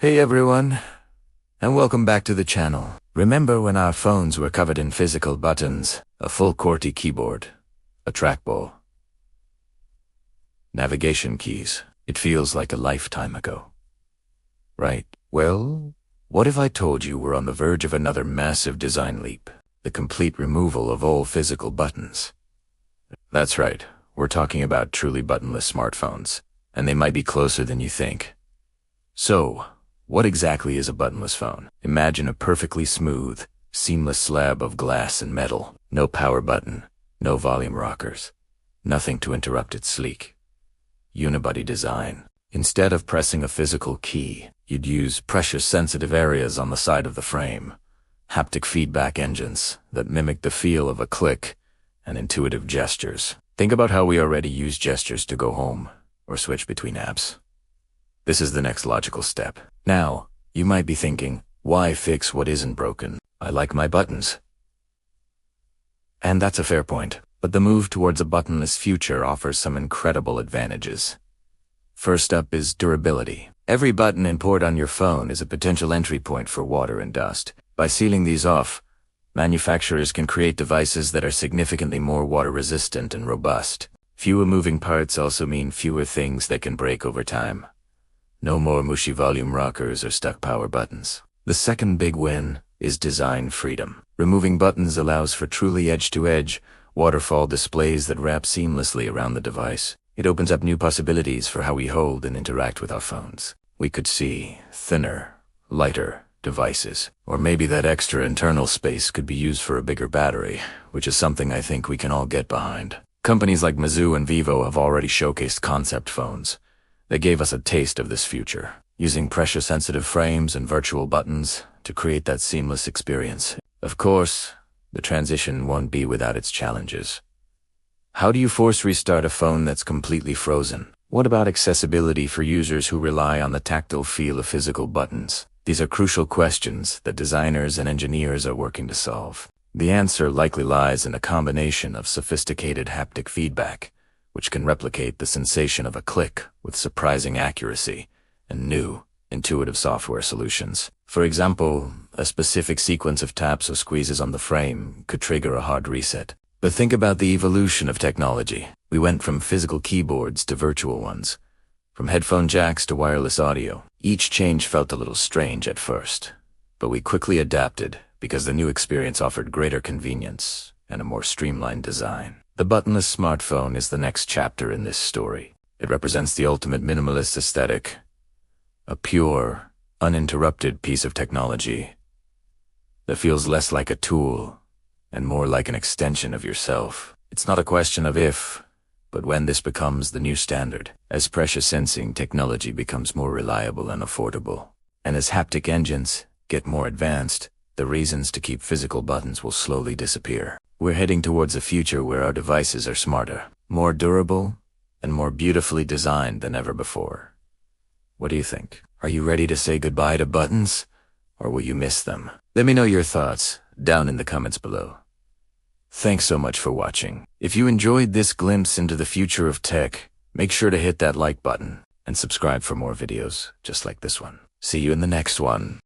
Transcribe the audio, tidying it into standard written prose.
Hey everyone, and welcome back to the channel. Remember when our phones were covered in physical buttons, a full QWERTY keyboard, a trackball, navigation keys? It feels like a lifetime ago, right? Well, what if I told you we're on the verge of another massive design leap, the complete removal of all physical buttons? That's right, we're talking about truly buttonless smartphones, and they might be closer than you think. So, what exactly is a buttonless phone? Imagine a perfectly smooth, seamless slab of glass and metal. No power button, no volume rockers, nothing to interrupt its sleek unibody design. Instead of pressing a physical key, you'd use pressure-sensitive areas on the side of the frame, haptic feedback engines that mimic the feel of a click, and intuitive gestures. Think about how we already use gestures to go home or switch between apps. This is the next logical step. Now, you might be thinking, why fix what isn't broken? I like my buttons. And that's a fair point, but the move towards a buttonless future offers some incredible advantages. First up is durability. Every button and port on your phone is a potential entry point for water and dust. By sealing these off, manufacturers can create devices that are significantly more water-resistant and robust. Fewer moving parts also mean fewer things that can break over time. No more mushy volume rockers or stuck power buttons. The second big win is design freedom. Removing buttons allows for truly edge-to-edge, waterfall displays that wrap seamlessly around the device. It opens up new possibilities for how we hold and interact with our phones. We could see thinner, lighter devices. Or maybe that extra internal space could be used for a bigger battery, which is something I think we can all get behind. Companies like Mizu and Vivo have already showcased concept phones. They gave us a taste of this future, using pressure-sensitive frames and virtual buttons to create that seamless experience. Of course, the transition won't be without its challenges. How do you force restart a phone that's completely frozen? What about accessibility for users who rely on the tactile feel of physical buttons? These are crucial questions that designers and engineers are working to solve. The answer likely lies in a combination of sophisticated haptic feedback, which can replicate the sensation of a click with surprising accuracy, and new, intuitive software solutions. For example, a specific sequence of taps or squeezes on the frame could trigger a hard reset. But think about the evolution of technology. We went from physical keyboards to virtual ones, from headphone jacks to wireless audio. Each change felt a little strange at first, but we quickly adapted because the new experience offered greater convenience and a more streamlined design. The buttonless smartphone is the next chapter in this story. It represents the ultimate minimalist aesthetic, a pure, uninterrupted piece of technology that feels less like a tool and more like an extension of yourself. It's not a question of if, but when this becomes the new standard, as pressure sensing technology becomes more reliable and affordable, and as haptic engines get more advanced, the reasons to keep physical buttons will slowly disappear. We're heading towards a future where our devices are smarter, more durable, and more beautifully designed than ever before. What do you think? Are you ready to say goodbye to buttons, or will you miss them? Let me know your thoughts down in the comments below. Thanks so much for watching. If you enjoyed this glimpse into the future of tech, make sure to hit that like button and subscribe for more videos just like this one. See you in the next one.